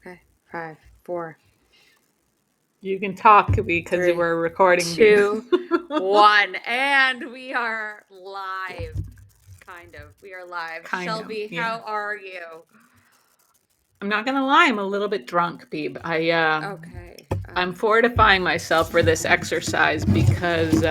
Okay. 5, 4, You can talk because 3, we're recording, babe. 2, 1. And we are live. Kind of. We are live. Kind of, Shelby, yeah. how are you? I'm not gonna lie, I'm a little bit drunk, babe. Okay. I'm fortifying myself for this exercise because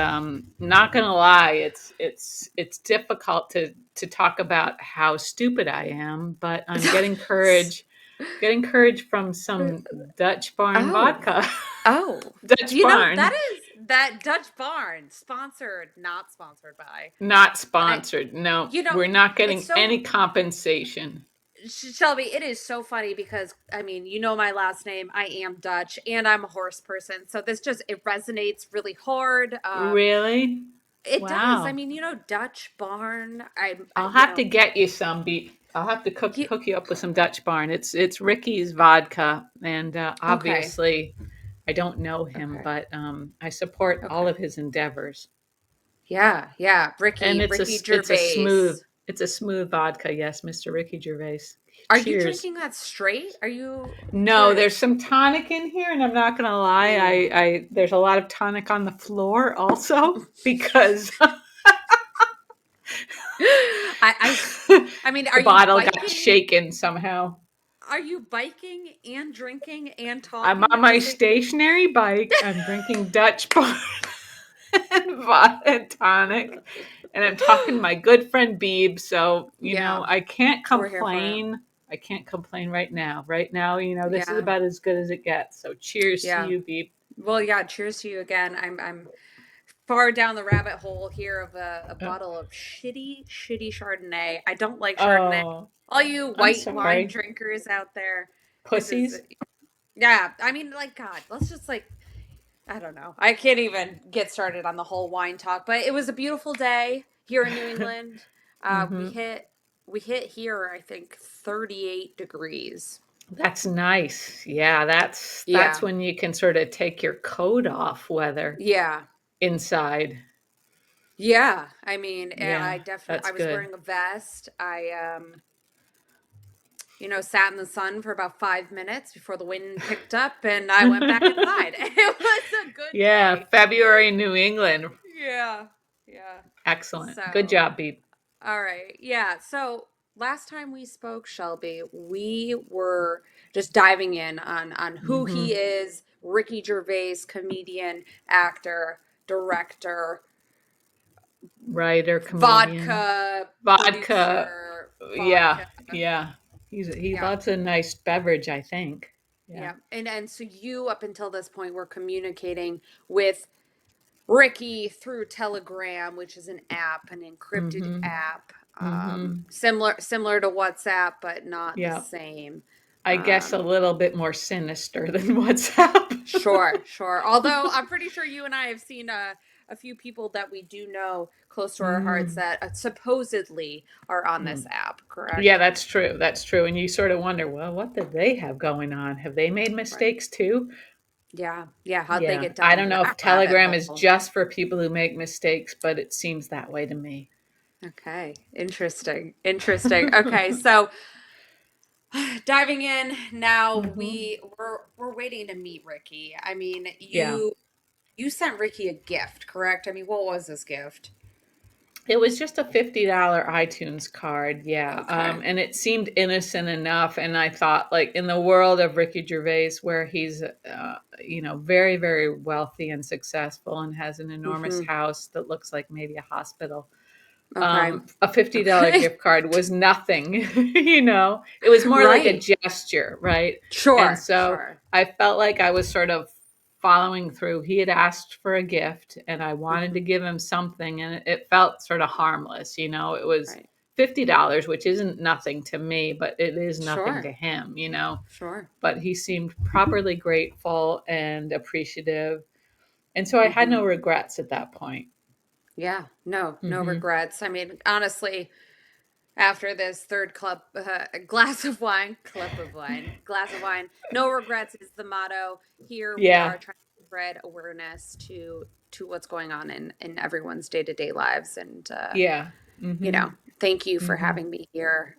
not gonna lie, it's difficult to talk about how stupid I am, but I'm getting courage from some Dutch Barn Oh. vodka. Oh. Dutch That Barn. is that Dutch Barn sponsored, not sponsored by. Not And I, sponsored. No, you know, we're not it's getting so any compensation. Shelby, it is so funny because I mean, you know my last name. I am Dutch and I'm a horse person. So this just it resonates really hard. Really? It does. I Wow. mean, Dutch barn. I I'll have to get you some. I'll have to you, hook you up with some Dutch Barn. It's Ricky's vodka, and okay. obviously, I don't know him, Okay. but I support all Okay. of his endeavors. Yeah, yeah. And Ricky it's a Gervais. smooth vodka. Yes, Mr. Ricky Gervais. Are you Cheers. drinking that straight? Are you? I'm No, there's curious. some tonic in here, and I'm not gonna lie. Ooh. I there's a lot of tonic on the floor also because I I mean, the are you bottle got biking? shaken somehow. Are you biking and drinking and I'm talking on at the my same? stationary bike. I'm drinking Dutch Bar and vodka and tonic, and I'm talking to my good friend Beeb. So Yeah, I can't we're here for it. complain. I can't complain right now. Right now, this is Yeah, about as good as it gets. So cheers to yeah. you, Beeb. Well, yeah. Cheers to you again. I'm far down the rabbit hole here of a Uh, bottle of shitty Chardonnay. I don't like Chardonnay. Oh, All you I'm white wine sorry, drinkers out there, this is pussies. yeah. I mean, like God, let's just like I don't know. I can't even get started on the whole wine talk, but it was a beautiful day here in New England. Uh, we Hmm. hit we hit here, I think, 38 degrees. That's nice. Yeah, that's Yeah. when you can sort of take your coat off, weather Yeah. inside. Yeah. I mean, I Yeah, definitely that's I was good. wearing a vest. I sat in the sun for about 5 minutes before the wind picked up and I went back inside. It was a good Yeah, day. February, New England. Yeah. Yeah. Excellent. Good So, job, Beep. all right. Yeah. So, last time we spoke, Shelby, we were just diving in on who he Hmm. is, Ricky Gervais, comedian, actor, director, Writer, comedian, vodka vodka. producer, Yeah, vodka. yeah. He Yeah. loves a nice beverage, I think. Yeah. Yeah. And so you up until this point were communicating with Ricky through Telegram, which is an app, an encrypted Hmm. app, Hmm. similar to WhatsApp, but not the Yeah. same. I guess a Um, little bit more sinister than WhatsApp. sure, sure. Although I'm pretty sure you and I have seen a few people that we do know close to our hearts Mm, that supposedly are on this mm. app. Yeah, Correct? that's true. That's true. And you sort of wonder, well, what did they have going on? Have they made Right. mistakes too? Yeah, yeah. How'd they Yeah. get I down don't know if that rabbit Telegram is hole? just for people who make mistakes, but it seems that way to me. Okay, interesting, interesting. Okay, so diving in now, Hmm. we're waiting to meet Ricky. I mean, Yeah. you sent Ricky a gift, correct? I mean, what was this gift? It was just a $50 iTunes card, yeah. Okay. And it seemed innocent enough. And I thought, like, in the world of Ricky Gervais, where he's, very, very wealthy and successful and has an enormous Mm-hmm. house that looks like maybe a hospital, Okay. a $50 Okay. gift card was nothing. It was more like a Right. gesture, right? And Sure. so Sure. I felt like I was sort of following through. He had asked for a gift and I wanted to Mm-hmm. give him something, and it felt sort of harmless. It was Right. $50, which isn't nothing to me, but it is nothing to Sure. him. Sure. But he seemed properly grateful and appreciative. And so I had Mm-hmm. no regrets at that point. Yeah. No. No Hmm. regrets. I mean, honestly, after this third glass of wine, no regrets is the motto. Here we Yeah. are trying to spread awareness to what's going on in everyone's day-to-day lives and Yeah. Hmm. Thank you for Hmm. having me here.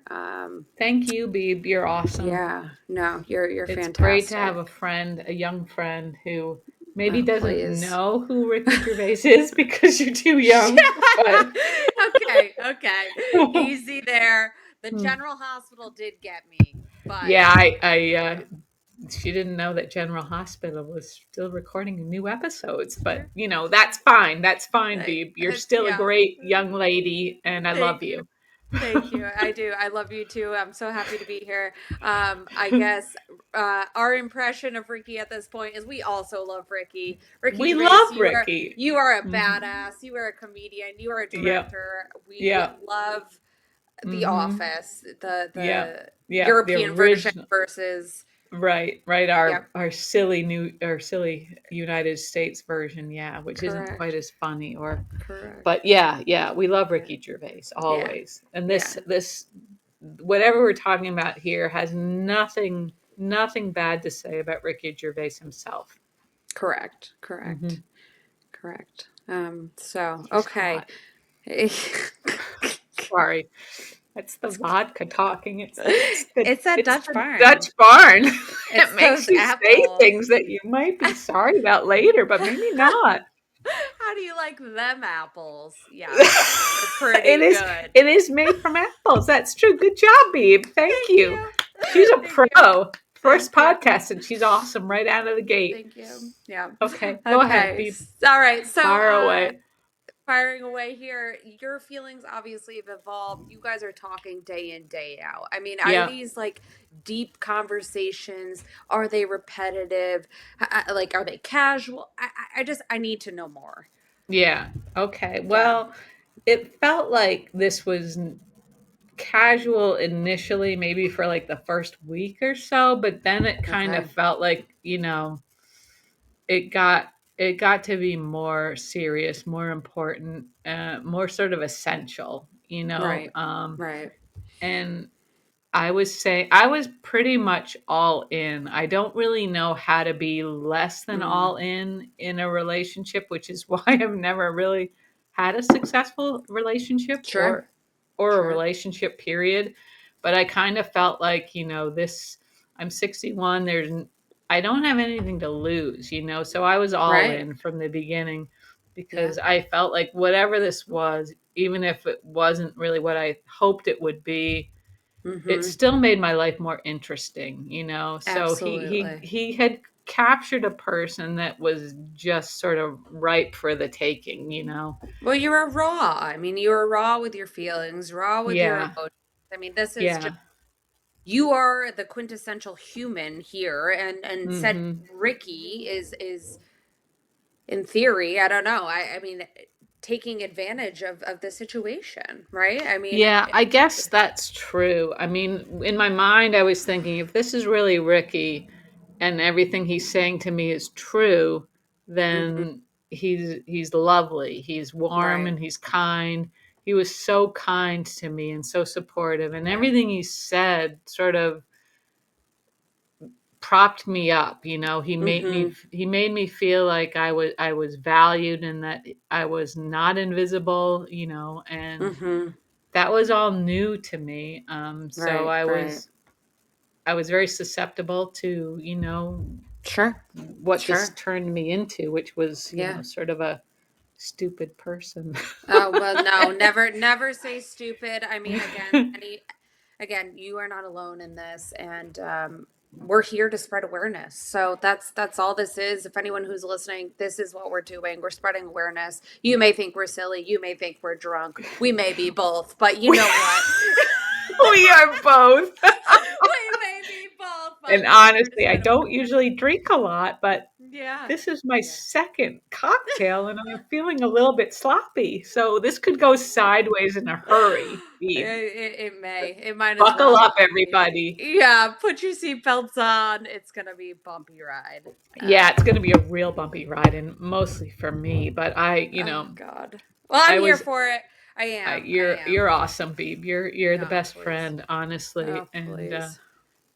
Thank you, Beeb. You're awesome. Yeah, no, you're It's great to have fantastic. a friend, a young friend who maybe Oh, doesn't please. know who Ricky Gervais is because you're too young, but Okay, okay. Easy there. The General Hospital did get me, but yeah, she didn't know that General Hospital was still recording new episodes, but that's fine. That's fine, Beeb. You're still a yeah. great young lady, and I love Thank you. you. Thank you. I do. I love you too. I'm so happy to be here. I guess our impression of Ricky at this point is we also love Ricky. Ricky We Gervais, love Ricky. you are a Hmm. badass. You are a comedian. You are a Yep. director. We Yep. love The Hmm. Office, Yep. the Yep. The European version original. versus Right, right. yep, Our silly United States version, yeah, which isn't quite correct. as funny. Or, but Correct. yeah, yeah, we love Yeah. Ricky Gervais Yeah. always. And Yeah. this, whatever we're talking about here has nothing bad to say about Ricky Gervais himself. Correct. Hmm. Correct. Correct. So He's okay. hot. Sorry, that's the vodka talking. It's that It's Dutch the Dutch barn. barn. It It's makes those you say apples. things that you might be sorry about later, but maybe not. How do you like them apples? Yeah, they're It pretty is good. it is made from apples. That's true. Good job, Beeb. Thank Thank you. you. She's a Thank you. pro. First Thank you. podcast, and she's awesome right out of the gate. Thank you. Yeah. Okay, go ahead, Okay. Beeb. All right. So, Fire away. firing away here, your feelings obviously have evolved. You guys are talking day in, day out. I mean, are Yeah, these like deep conversations? Are they repetitive? Like, are they casual? I need to know more. yeah. Okay. Yeah. Well, it felt like this was casual initially, maybe for like the first week or so, but then it kind of Okay. felt like, it got it got to be more serious, more important, more sort of essential, Right. Right. and I was pretty much all in. I don't really know how to be less than Mm. all in a relationship, which is why I've never really had a successful relationship Sure. or a Sure. relationship period. But I kind of felt like, this I'm 61, I don't have anything to lose, so I was all Right. in from the beginning Yeah. because I felt like whatever this was, even if it wasn't really what I hoped it would be, it Mm-hmm. still made my life more interesting, so Absolutely. he had captured a person that was just sort of ripe for the taking. Well, you were raw. I mean, you were raw with your feelings, raw with your Yeah, emotions. I mean, this is just yeah. you are the quintessential human here, and said Hmm. Ricky is in theory, I don't know. I mean, taking advantage of the situation, right? I mean, Yeah, I guess that's true. I mean, in my mind, I was thinking if this is really Ricky and everything he's saying to me is true, mhm, then he's lovely. He's warm right, and he's kind. He was so kind to me and so supportive, and right. everything he said sort of propped me up. Mm-hmm, He made me feel like I was valued and that I was not invisible. And mm-hmm. that was all new to me. So Right, right. I was very susceptible to, Sure, what this sure. turned me into, which was, Yeah. sort of a stupid person. Oh, well, no, never say stupid. I mean, again, you are not alone in this, and we're here to spread awareness. So that's all this is. If anyone who's listening, this is what we're doing. We're spreading awareness. You may think we're silly, you may think we're drunk, we may be both, but you we, know what? we are both. We may be both, but And we're here to honestly, I spread don't awareness. usually drink a lot, but Yeah, this is my yeah. second cocktail and I'm feeling a little bit sloppy. So this could go sideways in a hurry, Eve. It may. It might as Buckle well. up, I mean, everybody. yeah, put your seatbelts on. It's gonna be a bumpy ride. Yeah, it's going to be a real bumpy ride, and mostly for me. But Oh God. Well, I'm I here was, for it. I am. I you're am. awesome, Beeb. You're the Oh, best please. friend, honestly. Oh, And please.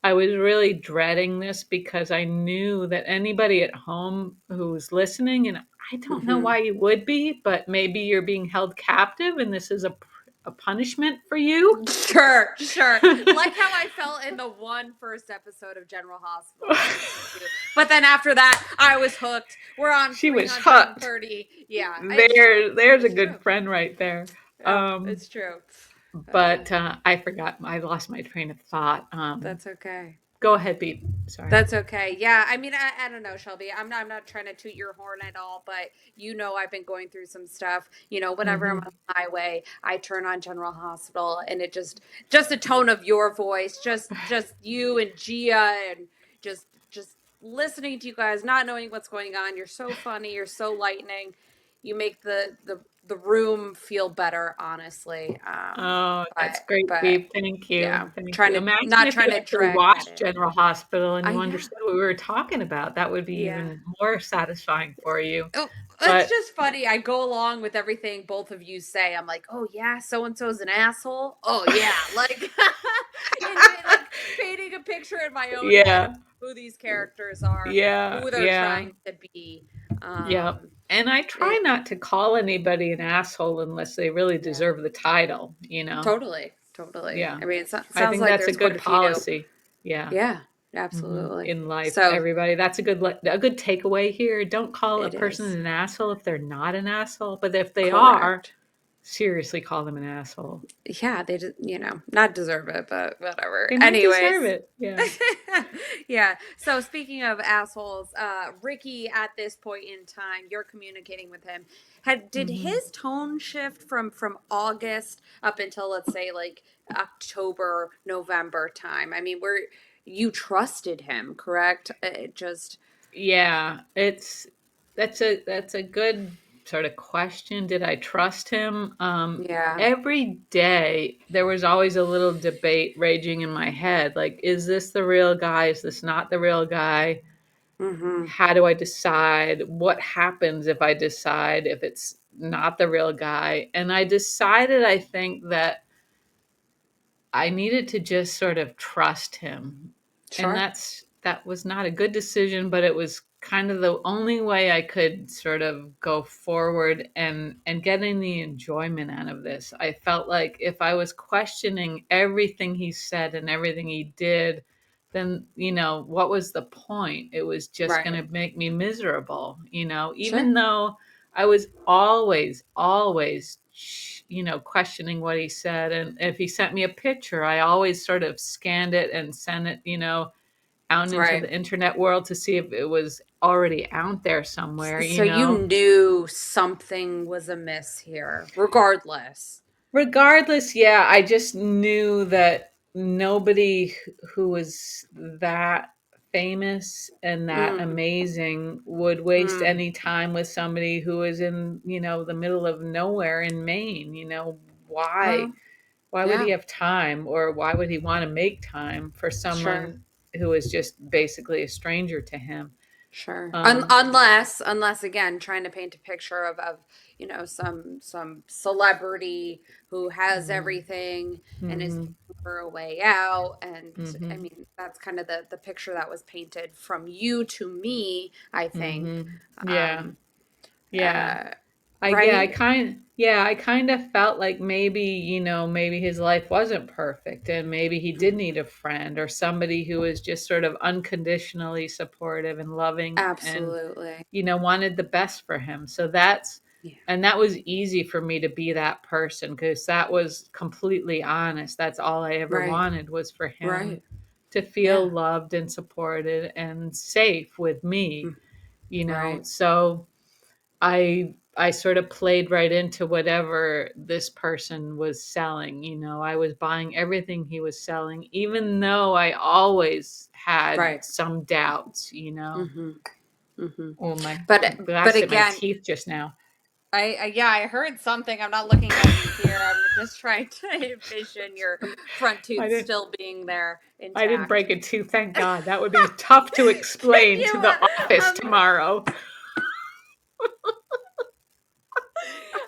I was really dreading this because I knew that anybody at home who's listening, and I don't know Mm-hmm. why you would be, but maybe you're being held captive, and this is a punishment for you. Sure, sure. Like how I felt in the one first episode of General Hospital season 2. But then after that, I was hooked. We're on She was hooked. 330. Yeah, it's true. There's a It's true. good friend right there. Oh, Um, it's true. Uh, but I forgot. I lost my train of thought. that's okay. Go ahead, Beep. Sorry. That's okay. Yeah, I mean, I don't know, Shelby. I'm not trying to toot your horn at all, but I've been going through some stuff. Whenever I'm on Hmm. the highway, I turn on General Hospital, and it just a tone of your voice, just you and Gia, and just listening to you guys, not knowing what's going on. You're so funny. You're so lightning. You make the room feel better, honestly. Oh, that's But great, but Beep. Thank yeah, you. Thank you. Imagine not if you trying to actually drag that watched in. General Hospital and you Yeah. understood what we were talking about. That would be Yeah. even more satisfying for you. Oh, it's But just funny. I go along with everything both of you say. I'm like, oh yeah, so and so's an asshole. Oh yeah, like, like painting a picture in my own head of yeah, who these characters are, yeah, who they're yeah, trying to be. yeah. Um, And I try it, not to call anybody an asshole unless they really yeah, deserve the title, you know? totally, totally. Yeah. I mean, I sounds think like that's a there's quite good a few. policy. Yeah. Yeah, absolutely. In life, So everybody. That's a good takeaway here. Don't call a it person is an asshole if they're not an asshole, but if they are, correct. seriously call them an asshole. Yeah, they just, not deserve it, but whatever. They might deserve Anyways. it. Yeah. Yeah. So speaking of assholes, Ricky at this point in time, you're communicating with him. Did Hmm. his tone shift from August up until, let's say, like October, November time? I mean, where you trusted him, correct? It just Yeah, that's a good sort of question. Did I trust him? yeah. Every day there was always a little debate raging in my head. Like, is this the real guy? Is this not the real guy? Mhm. How do I decide? What happens if I decide if it's not the real guy? And I decided, I think, that I needed to just sort of trust him. And Sure. that was not a good decision, but it was kind of the only way I could sort of go forward and getting the enjoyment out of this. I felt like if I was questioning everything he said and everything he did, then, what was the point? It was just going Right. to make me miserable, Sure. even though I was always, always, questioning what he said. And if he sent me a picture, I always sort of scanned it and sent it, out into Right. the internet world to see if it was already out there somewhere, So you knew something was amiss here, regardless. Regardless, yeah, I just knew that nobody who was that famous and that Mm, amazing would waste mm. any time with somebody who is in, the middle of nowhere in Maine. Why? Well, Why would he yeah, have time, or why would he want to make time for sure, someone who is just basically a stranger to him? sure. Um, Unless again, trying to paint a picture of some celebrity who has mhm, everything and is mhm, looking for a way out. And I mhm, mean, that's kind of the picture that was painted from you to me, I think. mhm. Yeah, Um, yeah. uh, right? I kind of felt like maybe, maybe his life wasn't perfect and maybe he did Mhm. need a friend or somebody who was just sort of unconditionally supportive and loving and, Absolutely. wanted the best for him. Yeah. And that was easy for me to be that person because that was completely honest. That's all I ever Right. wanted was for him Right. to feel Yeah. loved and supported and safe with me, Mm, right. So I sort of played right into whatever this person was selling. I was buying everything he was selling, even though I always had Right. some doubts. Mm-hmm. Mm-hmm. Oh, my But but glass hit my again, teeth just now. I yeah, I heard something. I'm not looking at you here. I'm just trying to envision your front I tooth didn't. still being there I didn't intact. break a tooth, thank God. That would be tough to explain to You the office um tomorrow.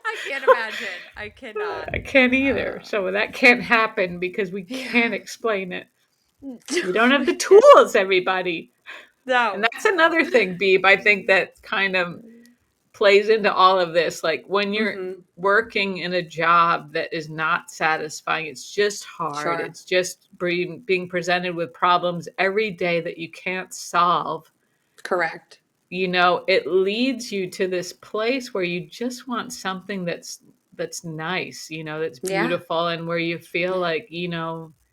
I can't imagine. I cannot. I can't either. Uh So that can't happen because we can't yeah. explain it. We don't have the We can. tools, everybody. And No, that's no. another thing, Beeb. I think that kind of plays into all of this. Like when you're Mm-hmm. working in a job that is not satisfying, it's just hard. Sure. It's just being presented with problems every day that you can't solve. Correct. It leads you to this place where you just want something that's nice, that's Yeah. beautiful, and where you feel Yeah. like,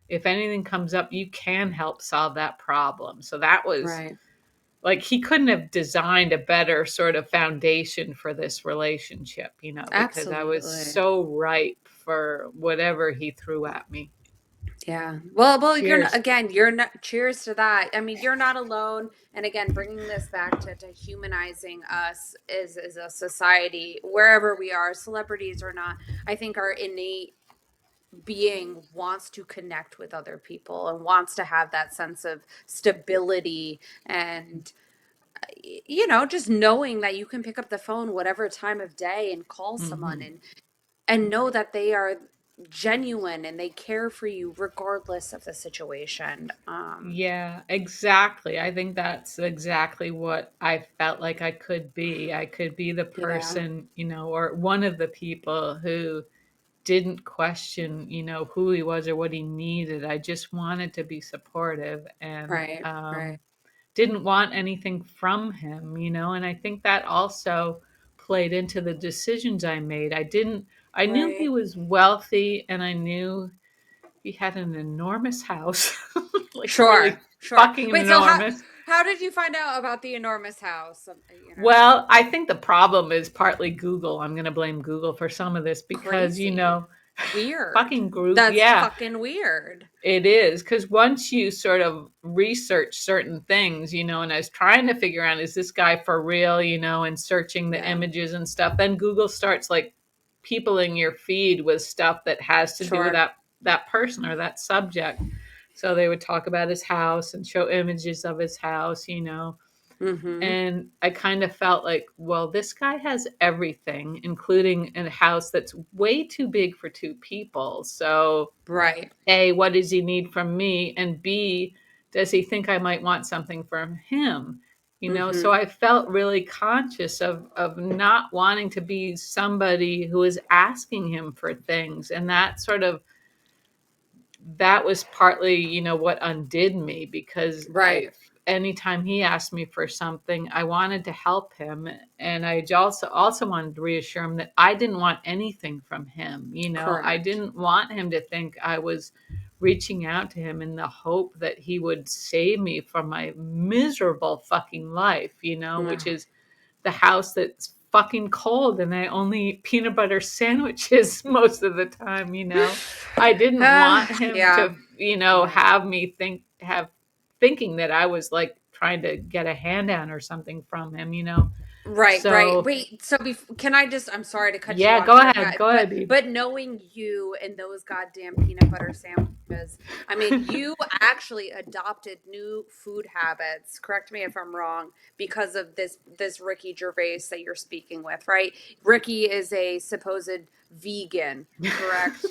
if anything comes up, you can help solve that problem. So that was Right. like he couldn't have designed a better sort of foundation for this relationship, because I was Absolutely. so ripe for whatever he threw at me. Yeah. Well, Cheers. you're not, cheers to that. I mean, you're not alone. And again, bringing this back to humanizing us as a society, wherever we are, celebrities or not, I think our innate being wants to connect with other people and wants to have that sense of stability and just knowing that you can pick up the phone whatever time of day and call someone Mhm. and know that they are genuine and they care for you regardless of the situation. Yeah, exactly. I think that's exactly what I felt like I could be. I could be the Yeah. person, or one of the people who didn't question, who he was or what he needed. I just wanted to be supportive and Right. Right. didn't want anything from him, and I think that also played into the decisions I made. I knew he Right. was wealthy and I knew he had an enormous house, like really Sure. Sure. fucking Wait, so enormous. how did you find out about the enormous house? Well, I think the problem is partly Google. I'm going to blame Google for some of this because, Crazy. Weird. fucking group. That's Yeah, fucking weird. it is. Because once you sort of research certain things, and I was trying to figure out, is this guy for real, and searching the Yeah. images and stuff, then Google starts like peopling your feed with stuff that has to do with Sure. that person or that subject. So they would talk about his house and show images of his house. Mm-hmm. And I kind of felt like, well, this guy has everything, including a house that's way too big for two people. So, Right. A, what does he need from me? And B, does he think I might want something from him? So Mm-hmm. I felt really conscious of not wanting to be somebody who is asking him for things. And that was partly, what undid me because Right. anytime he asked me for something, I wanted to help him. And I also wanted to reassure him that I didn't want anything from him. I Correct. didn't want him to think I was reaching out to him in the hope that he would save me from my miserable fucking life, which Yeah. is the house that's fucking cold and I only eat peanut butter sandwiches most of the time. I didn't want him Yeah. to, Yeah. have me thinking that I was like trying to get a handout or something from him. Right, right. So Wait, so can I just, I'm sorry to cut you yeah, off go here, ahead. guy, Go but ahead, babe. knowing you and those goddamn peanut butter sandwiches, I mean, you actually adopted new food habits. Correct me if I'm wrong, because of this Ricky Gervais that you're speaking with, right? Ricky is a supposed vegan, correct?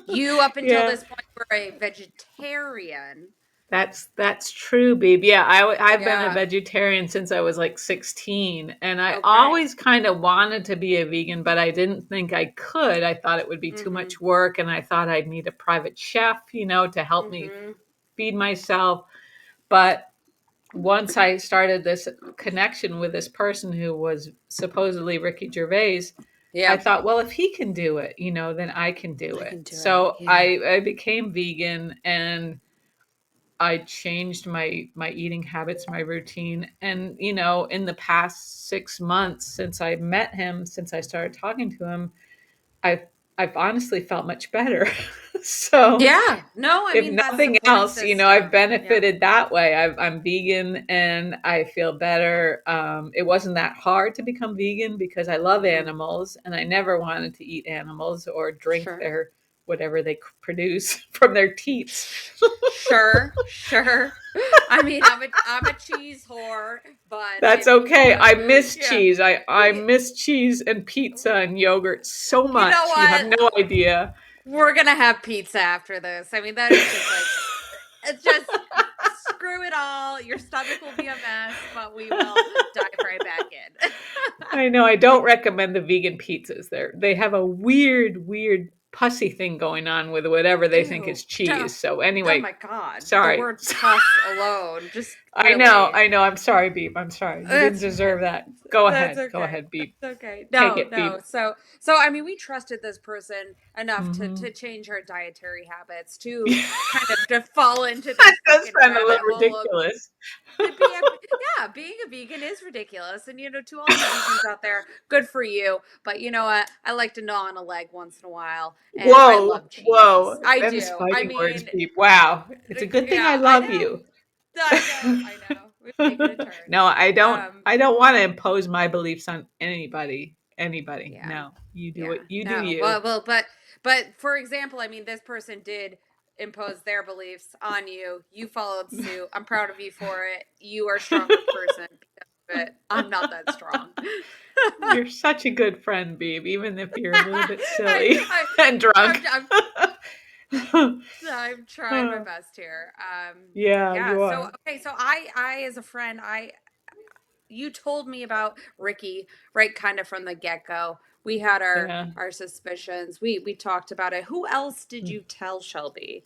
You up until Yeah. this point were a vegetarian. That's true, babe. Yeah, I've been a Yeah. vegetarian since I was like 16, and I Okay. always kind of wanted to be a vegan, but I didn't think I could. I thought it would be too Mm-hmm. much work, and I thought I'd need a private chef, to help me Mm-hmm. feed myself. But once I started this connection with this person who was supposedly Ricky Gervais, I Yeah. thought, well, if he can do it, then I can do I it. can do it. So Yeah. I became vegan and I changed my eating habits, my routine. And, in the past 6 months since I met him, since I started talking to him, I've I've honestly felt much better. So Yeah. No, I if mean that nothing support else, I've system. Yeah. benefited that way. I'm vegan and I feel better. It wasn't that hard to become vegan because I love Hmm. animals and I never wanted to eat animals or drink Sure. their whatever they produce from their teats. Sure. Sure. I mean, I'm a cheese whore, but That's if you okay. want I to, miss yeah. cheese. I We, miss cheese and pizza and yogurt so you know much. You have what? no idea. We're gonna have pizza after this. I mean, that is just like, it's just screw it all. Your stomach will be a mess, but we will dive right back in. I know I don't recommend the vegan pizzas. They have a weird pussy thing going on with whatever they think Ew. is cheese. So Oh anyway, my God. The sorry. word pus alone, just I know, really. I know. I'm sorry, Beep. I'm sorry. You didn't That's okay. deserve that. Go That's ahead. Go okay. ahead, Beep. That's okay. Take No, it, no. Beep. So I mean, we trusted this person enough Hmm. to change her dietary habits to kind of to fall into That this does fucking sound a rabbit little hole of ridiculous. to be a, yeah, being a vegan is ridiculous. And to all you vegans out there, good for you. But you know what? I like to gnaw on a leg once in a while, and I Whoa, love cheese. whoa. I Them's do. I fighting words, mean, Beep. Wow. It's a good thing I yeah, I love know. you. I know. We're taking a turn. No, I don't Um, I don't want to impose my beliefs on anybody. Anybody. yeah. No. You do Yeah. what you do No. you. But for example, I mean, this person did impose their beliefs on you. You followed suit. I'm proud of you for it. You are a stronger person because of it. I'm not that strong. You're such a good friend, Beeb, even if you're a little bit I, silly I, and I'm, drunk. I'm, I'm trying my Oh, best here. yeah, Yeah. you So are. okay. So as a friend, you told me about Ricky right kind of from the get-go. We had Yeah. our suspicions. We talked about it. Who else did you tell, Shelby?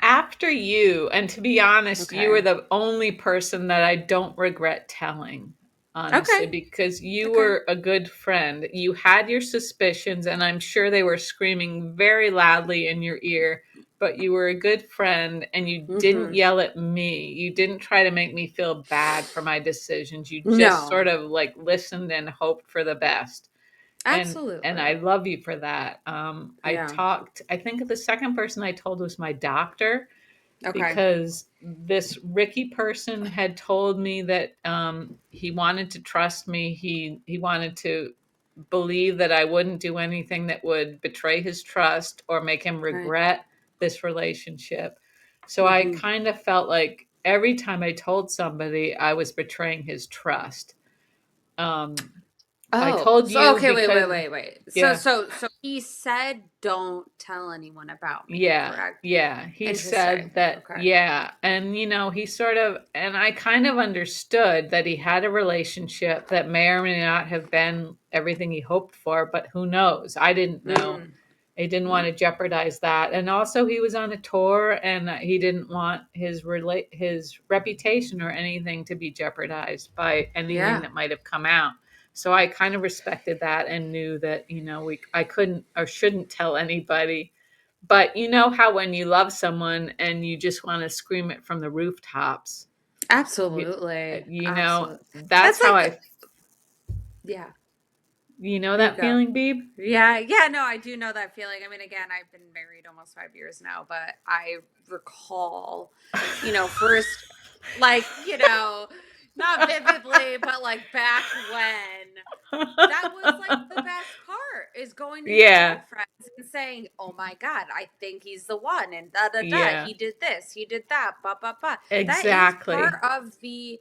After you, and to be honest, you were Okay. the only person that I don't regret telling, honestly, Okay. because you Okay. were a good friend. You had your suspicions, and I'm sure they were screaming very loudly in your ear, but you were a good friend and you didn't Mm-hmm. yell at me. You didn't try to make me feel bad for my decisions. You just No. sort of like listened and hoped for the best. And I Absolutely. love you for that. I Yeah. talked. I think the second person I told was my doctor Okay. because this Ricky person had told me that he wanted to trust me. He wanted to believe that I wouldn't do anything that would betray his trust or make him Right. regret this relationship. So I Mm-hmm. kind of felt like every time I told somebody, I was betraying his trust. Um, I Oh, told so you okay, because, wait. yeah. So he said don't tell anyone about me, Yeah, correct? yeah. He said Interesting. that, Okay. yeah. And, he sort of, and I kind of understood that he had a relationship that may or may not have been everything he hoped for, but who knows? I didn't know. Mm. He didn't want Mm. to jeopardize that. And also, he was on a tour and he didn't want his reputation or anything to be jeopardized by anything Yeah. that might have come out. So I kind of respected that and knew that, I couldn't or shouldn't tell anybody, but you know how when you love someone and you just want to scream it from the rooftops, you, Absolutely. Absolutely. that's That's how like, I. yeah, You know you that go. feeling, Beeb? Yeah, yeah, no, I do know that feeling. I mean, again, I've been married almost 5 years now, but I recall, first, like, not vividly, but like back when that was like the best part is going to your Yeah, girlfriends and saying, "Oh my God, I think he's the one," and da da da. yeah, He did this, he did that, ba ba ba. That is part exactly. of the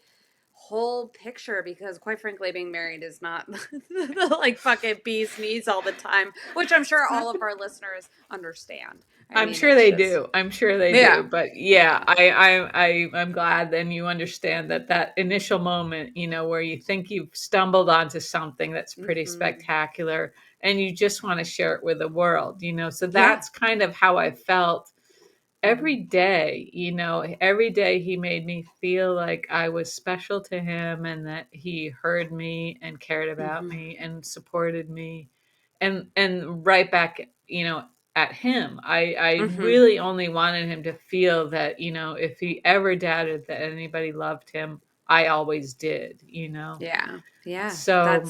whole picture because, quite frankly, being married is not the like fucking bee's knees all the time, which I'm sure all of our listeners understand. I I'm mean, sure it's they just do. I'm sure they do. yeah, But yeah, yeah. I'm glad then you understand that initial moment, where you think you've stumbled onto something that's pretty Hmm. spectacular and you just want to share it with the world. So Yeah. that's kind of how I felt every Hmm. day. Every day he made me feel like I was special to him and that he heard me and cared about Hmm. me and supported me, and right back, at him. I Hmm. really only wanted him to feel that, if he ever doubted that anybody loved him, I always did. Yeah. Yeah. So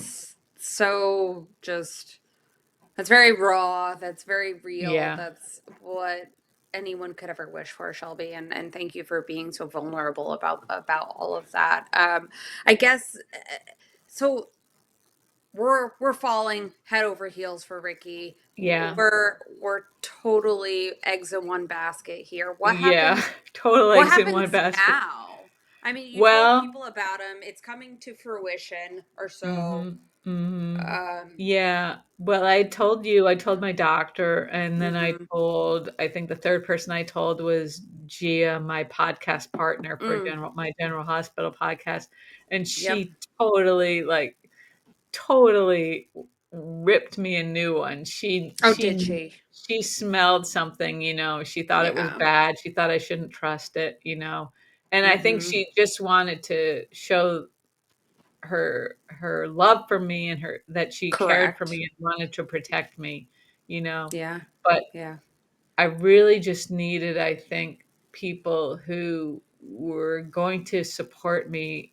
That's very raw. That's very real. yeah, That's what anyone could ever wish for, Shelby. And thank you for being so vulnerable about all of that. I guess so. We're falling head over heels for Ricky. yeah, We're totally eggs in one basket here. What yeah. happens? Total What eggs in one happens basket. now? I mean, you told Well, people about him. It's coming to fruition, or so mhm. Mhm. Um, Yeah. Well, I told my doctor, and then mhm. I think the third person I told was Gia, my podcast partner for Mm, my General Hospital podcast, and yep. she totally, like, totally ripped me a new one. Oh, did she? She smelled something, she thought it was Yeah. bad. She thought I shouldn't trust it. And I think Mhm. she just wanted to show her love for me and her that she cared for Correct. me and wanted to protect me, you know. Yeah. But Yeah. I really just needed, I think, people who were going to support me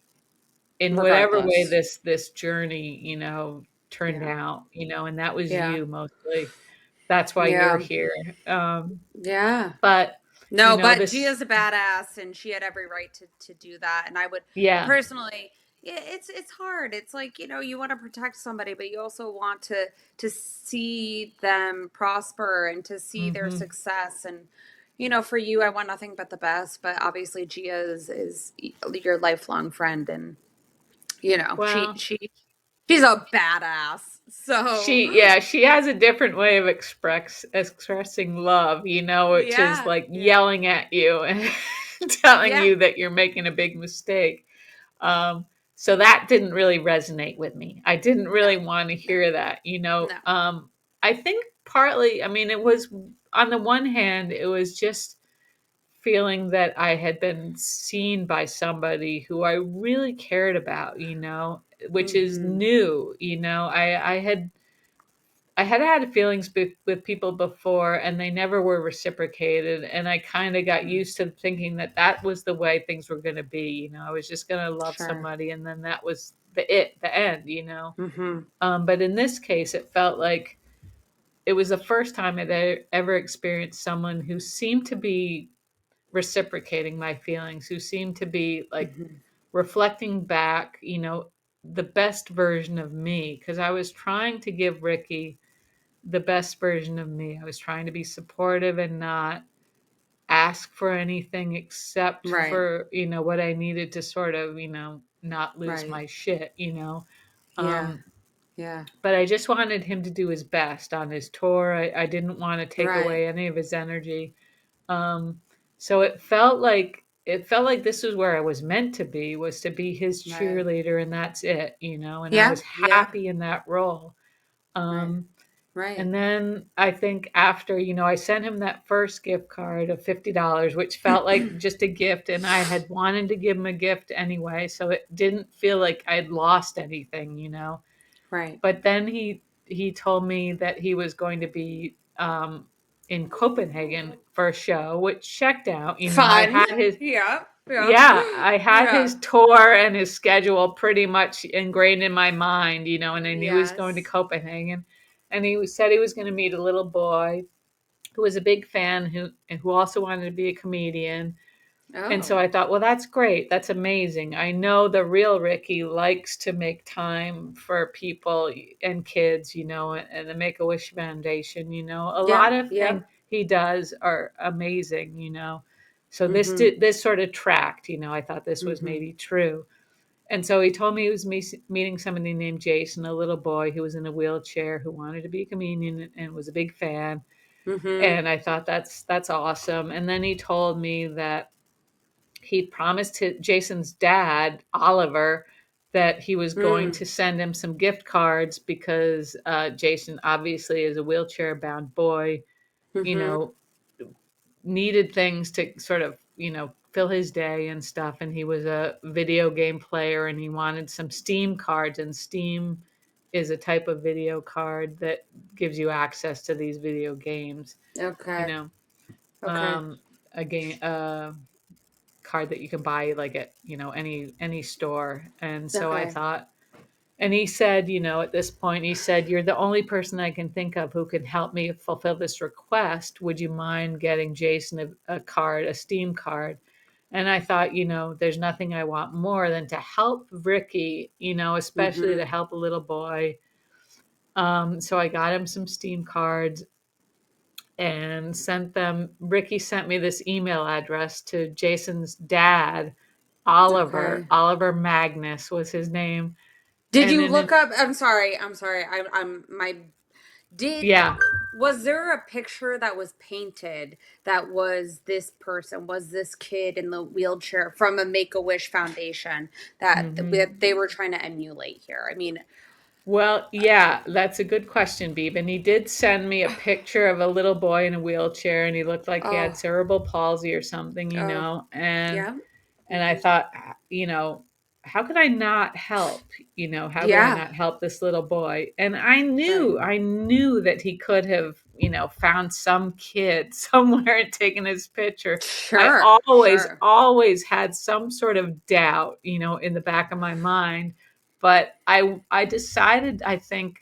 in whatever way Regardless. this journey, turned Yeah. out, and that was Yeah. you mostly. That's why you're Yeah. here. Yeah. But No, but this, Gia's a badass and she had every right to do that. And I would yeah. personally, yeah, it's hard. It's like, you want to protect somebody, but you also want to see them prosper and to see their Hmm. success. And for you, I want nothing but the best, but obviously Gia is your lifelong friend and Well, she's a badass. So, she has a different way of expressing love, which is yeah. like Yeah. yelling at you and telling Yeah. you that you're making a big mistake. Um, so that didn't really resonate with me. I didn't really No. want to No. hear that. No. I think partly, I mean, it was on the one hand, it was just feeling that I had been seen by somebody who I really cared about, which is Mhm. new. I had feelings with people before, and they never were reciprocated. And I kind of got Mm. used to thinking that that was the way things were going to be. I was just going to love Sure. somebody, and then that was the end. Mhm. But in this case, it felt like it was the first time I'd ever experienced someone who seemed to be reciprocating my feelings, who seemed to be like Mhm. reflecting back, the best version of me. Because I was trying to give Ricky the best version of me. I was trying to be supportive and not ask for anything except Right. for, what I needed to sort of, not lose Right. my shit. Yeah. Um, Yeah. but I just wanted him to do his best on his tour. I didn't want to take Right. away any of his energy. Um, so it felt like this was where I was meant to be, was to be his Right. cheerleader, and that's and I Yeah. was Yeah. happy in that role. Right. Um, Right. And then I think after, I sent him that first gift card of $50, which felt like just a gift. And I had wanted to give him a gift anyway. So it didn't feel like I'd lost anything. Right. But then he told me that he was going to be in Copenhagen for a show, which checked out. I Fun. had his Yeah. Yeah. yeah, I had Yeah. his tour and his schedule pretty much ingrained in my mind, and I knew he was going to Yes. Copenhagen. And he said he was going to meet a little boy who was a big fan who also wanted to be a comedian. And so Oh. I thought, well, that's great. That's amazing. I know the real Ricky likes to make time for people and kids, and the Make a Wish Foundation. A Yeah. lot of things Yep. he does are amazing. So Mhm. this sort of tracked. I thought this was Mhm. maybe true. And so he told me he was meeting somebody named Jason, a little boy who was in a wheelchair who wanted to be a comedian and was a big fan. Mhm. And I thought that's awesome. And then he told me that he promised Jason's dad, Oliver, that he was going Mm. to send him some gift cards because Jason obviously is a wheelchair bound boy, you Mhm. know, needed things to sort of, fill his day and stuff. And he was a video game player and he wanted some Steam cards. And Steam is a type of video card that gives you access to these video games, you Okay. know, Okay. a game, card that you can buy like at any store. And so I Okay. thought, and he said, at this point, he said, you're the only person I can think of who can help me fulfill this request. Would you mind getting Jason a card, a Steam card? And I thought, there's nothing I want more than to help Ricky, especially to Mhm. help a little boy. So I got him some Steam cards and sent them. Ricky sent me this email address to Jason's dad, Oliver. Okay. Oliver Magnus was his name. Did And you then, look up? I'm sorry. I'm my did yeah. was there a picture that was painted that was this person, was this kid in the wheelchair from a Make-A-Wish Foundation that Hmm. they were trying to emulate here? I mean, Well, yeah, that's a good question, Beeb. And he did send me a picture of a little boy in a wheelchair, and he looked like he had oh, cerebral palsy or something, oh, and yeah. I Hmm. thought, how could I not help? How could I Yeah, not help this little boy? And right. I knew that he could have, found some kid somewhere and taken his picture. I Sure, sure. always had some sort of doubt, in the back of my mind. But I decided, I think,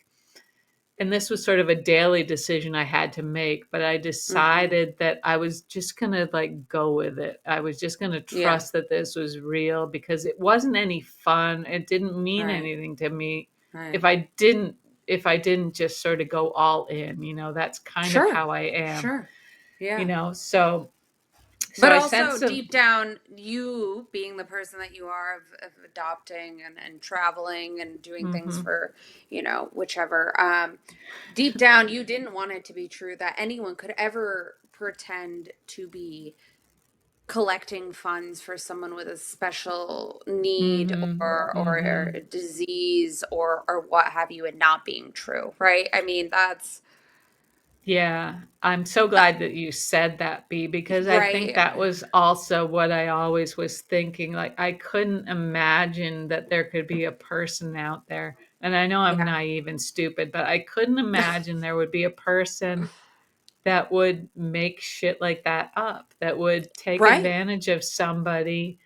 and this was sort of a daily decision I had to make, but I Hmm. decided that I was just going to like go with it. I was just going to Yeah, trust that this was real because it wasn't any fun. It didn't mean right, anything to me if right. I didn't just sort of go all in, that's kind of Sure, how I am, sure. Yeah. so But I sent also some. deep down, you being the person that you are of adopting and traveling and doing things Mhm. for, whichever. Deep down, you didn't want it to be true that anyone could ever pretend to be collecting funds for someone with a special need Mhm. or a Mhm. disease or what have you, and not being true, right? I mean, that's Yeah, I'm so uh, glad that you said that, B, because I think right. that was also what I always was thinking. Like, I couldn't imagine that there could be a person out there. And I know I'm Yeah. naive and stupid, but I couldn't imagine there would be a person that would make shit like that up, that would take Right. advantage of somebody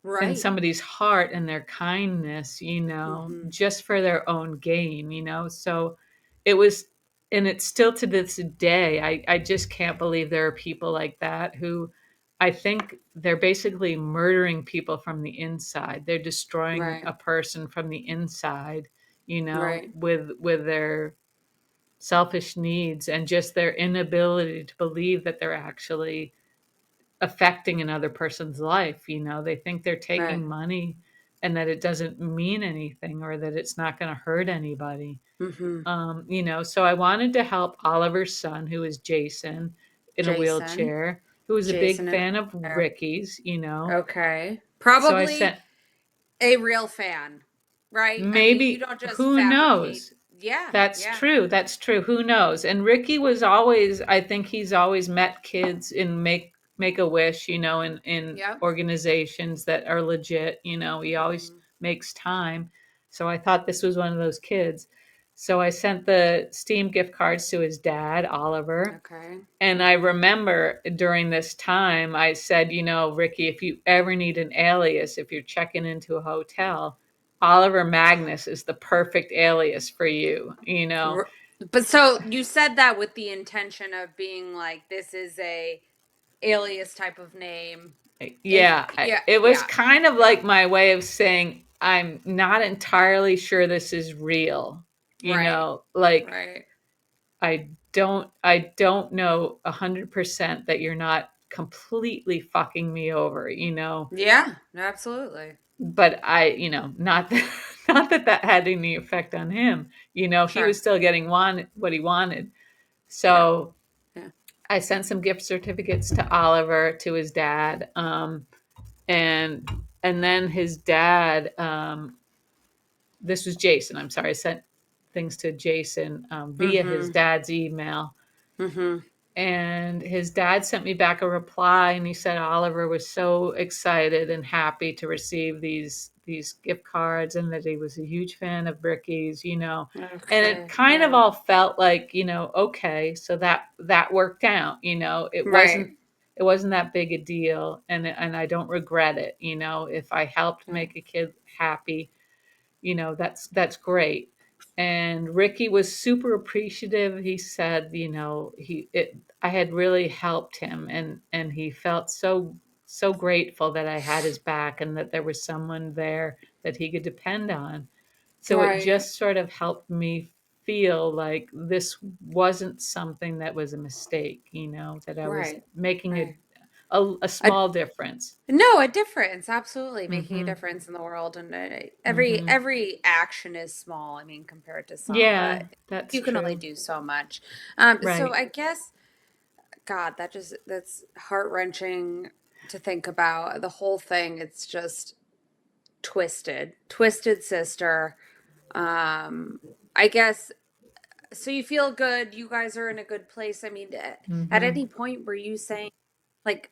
and Right. somebody's heart and their kindness, Hmm. just for their own gain, So it was, and it's still to this day, I just can't believe there are people like that who I think they're basically murdering people from the inside. They're destroying Right. a person from the inside, Right. with their selfish needs and just their inability to believe that they're actually affecting another person's life. They think they're Right. taking money and that it doesn't mean anything or that it's not going to hurt anybody. Hmm. So I wanted to help Oliver's son, who is Jason, in a Jason. wheelchair, who was a big Jason in fan of there. Ricky's. Okay. So I Probably sent, a real fan, right? I mean, you maybe, don't just who fabricate. knows? Yeah. That's Yeah. true. That's true. Who knows? And Ricky was always, I think he's always met kids in make a wish, in Yep. organizations that are legit. He always Hmm. makes time. So I thought this was one of those kids. So I sent the Steam gift cards to his dad, Oliver. Okay. And I Hmm. remember during this time, I said, Ricky, if you ever need an alias, if you're checking into a hotel, Oliver Magnus is the perfect alias for you. But so you said that with the intention of being like, this is a alias type of name. If Yeah, yeah, it was yeah. kind of like my way of saying, I'm not entirely sure this is real. Right. Like Right. I don't know 100% that you're not completely fucking me over. Yeah. Absolutely. But not that, not that that had any effect on him. He Sure. was still getting what he wanted. Yeah. So Yeah. I sent some gift certificates to Oliver, to his dad, and then his dad. This was Jason. I'm sorry, I sent things to Jason via his Mm-hmm. dad's email. Mm-hmm. And his dad sent me back a reply, and he said Oliver was so excited and happy to receive these gift cards, and that he was a huge fan of Ricky's. And it Okay. kind of Yeah. all felt like, okay, so that worked out. It Right. wasn't that big a deal, and I don't regret it. If I helped Right. make a kid happy, that's great. And Ricky was super appreciative. He said, I had really helped him, and he felt so grateful that I had his back and that there was someone there that he could depend on. So it Right. just sort of helped me feel like this wasn't something that was a mistake, that I was Right. making Right. a A, small difference. no, a difference, absolutely making a Mm-hmm. difference in the world, and Mm-hmm. every action is small. I mean, compared to some, Yeah, but that's you can only true. do so much. So Right. I guess, God, that's heart wrenching to think about. The whole thing, it's just twisted sister. Um, I guess so. You feel good. You guys are in a good place. I mean, at Mm-hmm. any point were you saying, like,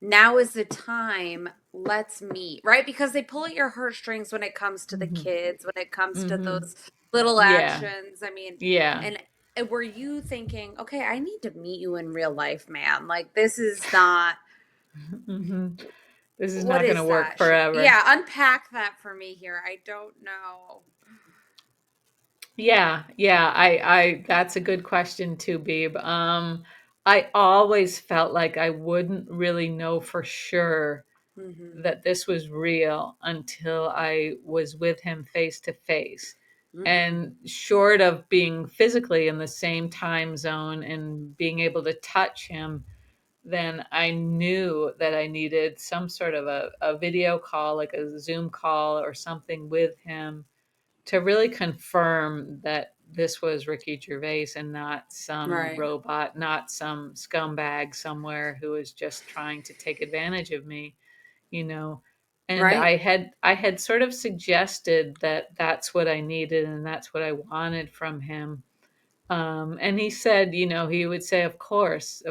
now is the time, let's meet, right? Because they pull at your heartstrings when it comes to the Mm-hmm. kids, when it comes to Mm-hmm. those little Yeah. actions. I mean, Yeah. and were you thinking, okay, I need to meet you in real life, man? Like, this is not, Mm-hmm. This is what not going to is work that? forever. Yeah, unpack that for me here. I don't know. Yeah, yeah, that's a good question too, Beeb. I always felt like I wouldn't really know for sure Mm-hmm. that this was real until I was with him face to face. Mm-hmm. And short of being physically in the same time zone and being able to touch him, then I knew that I needed some sort of a video call, like a Zoom call or something with him to really confirm that this was Ricky Gervais and not some Right. robot, not some scumbag somewhere who was just trying to take advantage of me, you know. And Right. I had sort of suggested that that's what I needed and that's what I wanted from him. And he said, he would say, of course,